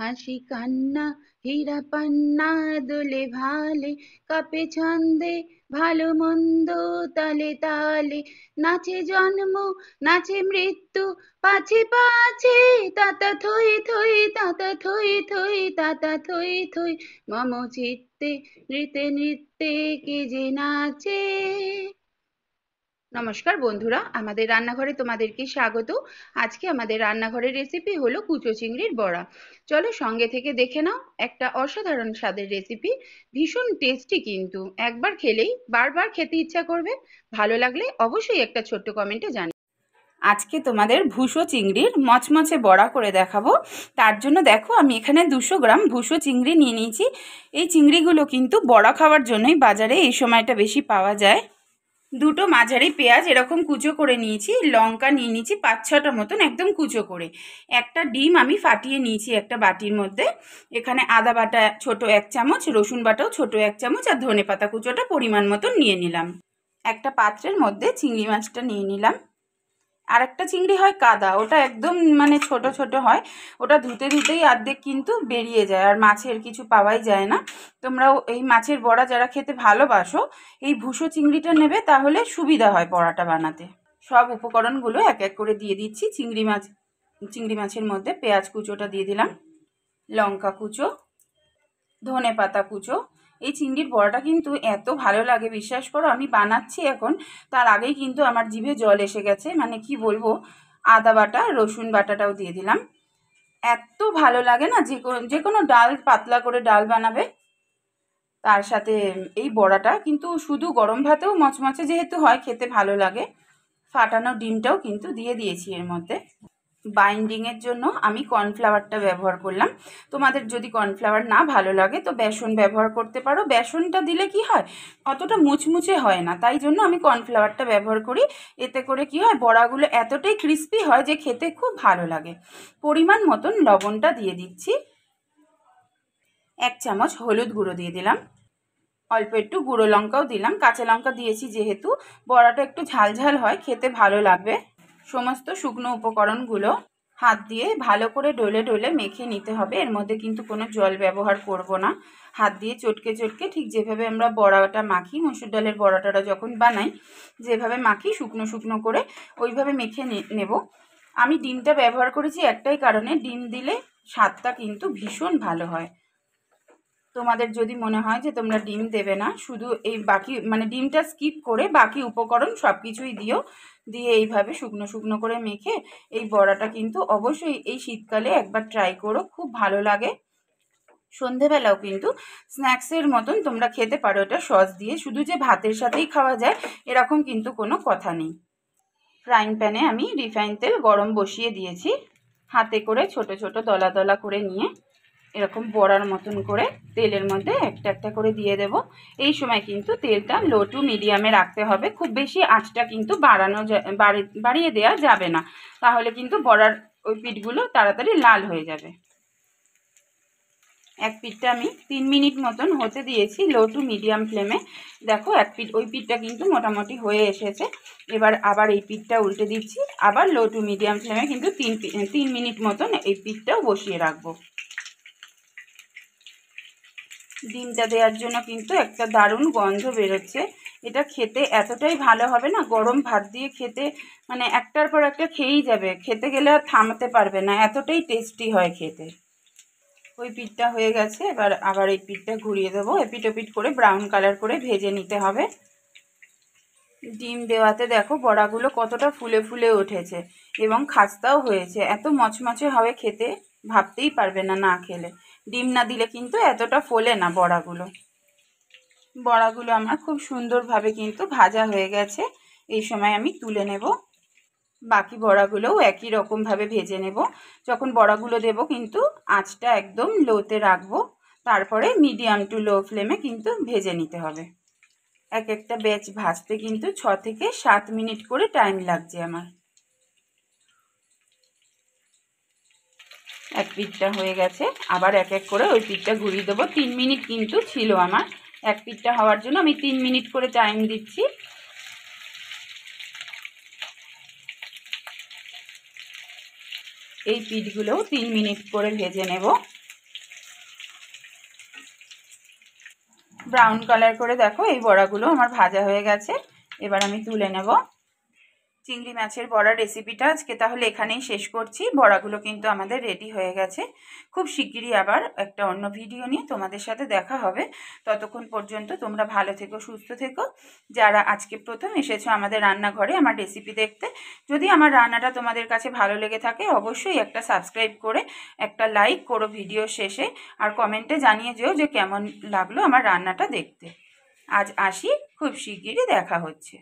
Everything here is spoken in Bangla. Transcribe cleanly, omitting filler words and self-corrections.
হাসি কান্না হীরা পান্না দোলে ভালে, কাপে ছন্দে ভালো মন্দ তালে তালে, নাচে জন্ম নাচে মৃত্যু, পাছে পাছে তাতা থই থই তাতা থই থই তাতা থই থই, মম চিত্তে নৃত্যে নৃত্যে কে যে নাচে। নমস্কার বন্ধুরা, আমাদের রান্নাঘরে তোমাদেরকে স্বাগত। আজকে আমাদের রান্নাঘরের রেসিপি হলো কুচো চিংড়ির বড়া। চলো সঙ্গে থেকে দেখে নাও। একটা অসাধারণ স্বাদের রেসিপি, ভীষণ টেস্টি, কিন্তু একবার খেলেই বারবার খেতে ইচ্ছা করবে। ভালো লাগলে অবশ্যই একটা ছোট্ট কমেন্টে জানিও। আজকে তোমাদের ভুসো চিংড়ির মচমচে বড়া করে দেখাবো। তার জন্য দেখো আমি এখানে 200 গ্রাম ভুসো চিংড়ি নিয়ে নিয়েছি। এই চিংড়িগুলো কিন্তু বড়া খাওয়ার জন্যই বাজারে এই সময়টা বেশি পাওয়া যায়। দুটো মাঝারি পেঁয়াজ এরকম কুচো করে নিয়েছি, লঙ্কা নিয়ে নিয়েছি 5-6টা মতন একদম কুচো করে। একটা ডিম আমি ফাটিয়ে নিয়েছি একটা বাটির মধ্যে। এখানে আদা বাটা ছোট 1 চামচ, রসুন বাটাও ছোট 1 চামচ, আর ধনে পাতা কুচোটা পরিমাণ মতন নিয়ে নিলাম। একটা পাত্রের মধ্যে চিংড়ি মাছটা নিয়ে নিলাম। আর একটা চিংড়ি হয় কাদা, ওটা একদম মানে ছোট ছোট হয়, ওটা ধুতে ধুতেই অর্ধেক কিন্তু বেরিয়ে যায়, আর মাছের কিছু পাওয়াই যায় না। তোমরাও এই মাছের বড়া যারা খেতে ভালোবাসো এই ভুসো চিংড়িটা নেবে, তাহলে সুবিধা হয় বড়াটা বানাতে। সব উপকরণগুলো এক এক করে দিয়ে দিচ্ছি। চিংড়ি মাছের মধ্যে পেঁয়াজ কুচোটা দিয়ে দিলাম, লঙ্কা কুচো, ধনে পাতা কুচো। এই চিংড়ির বড়াটা কিন্তু এত ভালো লাগে, বিশ্বাস করো আমি বানাচ্ছি এখন, তার আগেই কিন্তু আমার জিভে জল এসে গেছে, মানে কি বলবো। আদা বাটা, রসুন বাটাটাও দিয়ে দিলাম। এত ভালো লাগে না, যে কোনো ডাল, পাতলা করে ডাল বানাবে তার সাথে এই বড়াটা কিন্তু শুধু গরম ভাতেও মচমচে যেহেতু হয়, খেতে ভালো লাগে। ফাটানো ডিমটাও কিন্তু দিয়ে দিয়েছি এর মধ্যে। বাইন্ডিংয়ের জন্য আমি কর্নফ্লাওয়ারটা ব্যবহার করলাম। তোমাদের যদি কর্নফ্লাওয়ার না ভালো লাগে তো বেসন ব্যবহার করতে পারো। বেসনটা দিলে কি হয়, অতটা মুচমুচে হয় না, তাই জন্য আমি কর্নফ্লাওয়ারটা ব্যবহার করি। এতে করে কি হয়, বড়াগুলো এতটাই ক্রিস্পি হয় যে খেতে খুব ভালো লাগে। পরিমাণ মতন লবণটা দিয়ে দিচ্ছি। 1 চামচ হলুদ গুঁড়ো দিয়ে দিলাম, অল্প একটু গুঁড়ো লঙ্কাও দিলাম। কাঁচা লঙ্কা দিয়েছি যেহেতু, বড়াটা একটু ঝালঝাল হয়, খেতে ভালো লাগবে। সমস্ত শুকনো উপকরণগুলো হাত দিয়ে ভালো করে ডলে ডলে মেখে নিতে হবে। এর মধ্যে কিন্তু কোনো জল ব্যবহার করব না। হাত দিয়ে চটকে চটকে, ঠিক যেভাবে আমরা বড়াটা মাখি, মসুর ডালের বড়াটা যখন বানাই যেভাবে মাখি শুকনো শুকনো করে, ওইভাবে মেখে নেব। আমি ডিমটা ব্যবহার করেছি একটাই কারণে, ডিম দিলে স্বাদটা কিন্তু ভীষণ ভালো হয়। তোমাদের যদি মনে হয় যে তোমরা ডিম দেবে না, শুধু এই বাকি মানে ডিমটা স্কিপ করে বাকি উপকরণ সব কিছুই দিও, দিয়ে এইভাবে শুকনো শুকনো করে মেখে এই বড়াটা কিন্তু অবশ্যই এই শীতকালে একবার ট্রাই করো, খুব ভালো লাগে। সন্ধেবেলাও কিন্তু স্ন্যাক্সের মতন তোমরা খেতে পারো এটা সস দিয়ে। শুধু যে ভাতের সাথেই খাওয়া যায় এরকম কিন্তু কোনো কথা নেই। ফ্রাইং প্যানে আমি রিফাইন তেল গরম বসিয়ে দিয়েছি। হাতে করে ছোট ছোট দলা দলা করে নিয়ে এরকম বড়ার মতন করে তেলের মধ্যে একটা একটা করে দিয়ে দেব। এই সময় কিন্তু তেলটা লো টু মিডিয়ামে রাখতে হবে, খুব বেশি আঁচটা কিন্তু বাড়িয়ে দেওয়া যাবে না, তাহলে কিন্তু বড়ার ওই পিঠগুলো তাড়াতাড়ি লাল হয়ে যাবে। এক পিঠটা আমি 3 মিনিট মতন হতে দিয়েছি লো টু মিডিয়াম ফ্লেমে। দেখো এক পিঠ, ওই পিঠটা কিন্তু মোটামুটি হয়ে এসেছে। এবার আবার এই পিঠটা উল্টে দিচ্ছি, আবার লো টু মিডিয়াম ফ্লেমে কিন্তু 3 মিনিট মতন এই পিঠটাও বসিয়ে রাখবো। ডিমটা দেওয়ার জন্য কিন্তু একটা দারুণ গন্ধ বেরোচ্ছে। এটা খেতে এতটাই ভালো হবে না, গরম ভাত দিয়ে খেতে মানে একটার পর একটা খেয়েই যাবে, খেতে গেলে আর থামাতে পারবে না, এতটাই টেস্টি হয় খেতে। ওই পিঠটা হয়ে গেছে, এবার আবার এই পিঠটা ঘুরিয়ে দেবো। এপিট ওপিট করে ব্রাউন কালার করে ভেজে নিতে হবে। ডিম দেওয়াতে দেখো বড়াগুলো কতটা ফুলে ফুলে উঠেছে এবং খাস্তাও হয়েছে। এত মচমচে হবে খেতে, ভাবতেই পারবে না না খেলে। ডিম না দিলে কিন্তু এতটা ফোলে না বড়াগুলো। বড়াগুলো আমার খুব সুন্দরভাবে কিন্তু ভাজা হয়ে গেছে। এই সময় আমি তুলে নেব। বাকি বড়াগুলোও একই রকমভাবে ভেজে নেব। যখন বড়াগুলো দেব কিন্তু আঁচটা একদম লোতে রাখবো, তারপরে মিডিয়াম টু লো ফ্লেমে কিন্তু ভেজে নিতে হবে। এক একটা ব্যাচ ভাজতে কিন্তু 6 থেকে 7 মিনিট করে টাইম লাগছে আমার। এক পিঠটা হয়ে গেছে, আবার এক এক করে ওই পিঠটা ঘুরিয়ে দেবো। 3 মিনিট কিন্তু ছিল আমার এক পিঠটা হওয়ার জন্য, আমি 3 মিনিট করে টাইম দিচ্ছি। এই পিঠগুলোও 3 মিনিট করে ভেজে নেব। ব্রাউন কালার করে দেখো এই বড়াগুলো আমার ভাজা হয়ে গেছে। এবার আমি তুলে নেব। চিংড়ি মাছের বড়া রেসিপিটা আজকে তাহলে এখানেই শেষ করছি। বড়াগুলো কিন্তু আমাদের রেডি হয়ে গেছে। খুব শিগগিরই আবার একটা অন্য ভিডিও নিয়ে তোমাদের সাথে দেখা হবে। ততক্ষণ পর্যন্ত তোমরা ভালো থেকো, সুস্থ থেকো। যারা আজকে প্রথম এসেছো আমাদের রান্নাঘরে আমার রেসিপি দেখতে, যদি আমার রান্নাটা তোমাদের কাছে ভালো লেগে থাকে অবশ্যই একটা সাবস্ক্রাইব করে একটা লাইক করো ভিডিও শেষে, আর কমেন্টে জানিয়ে যেও যে কেমন লাগলো আমার রান্নাটা দেখতে। আজ আসি, খুব শিগগিরই দেখা হচ্ছে।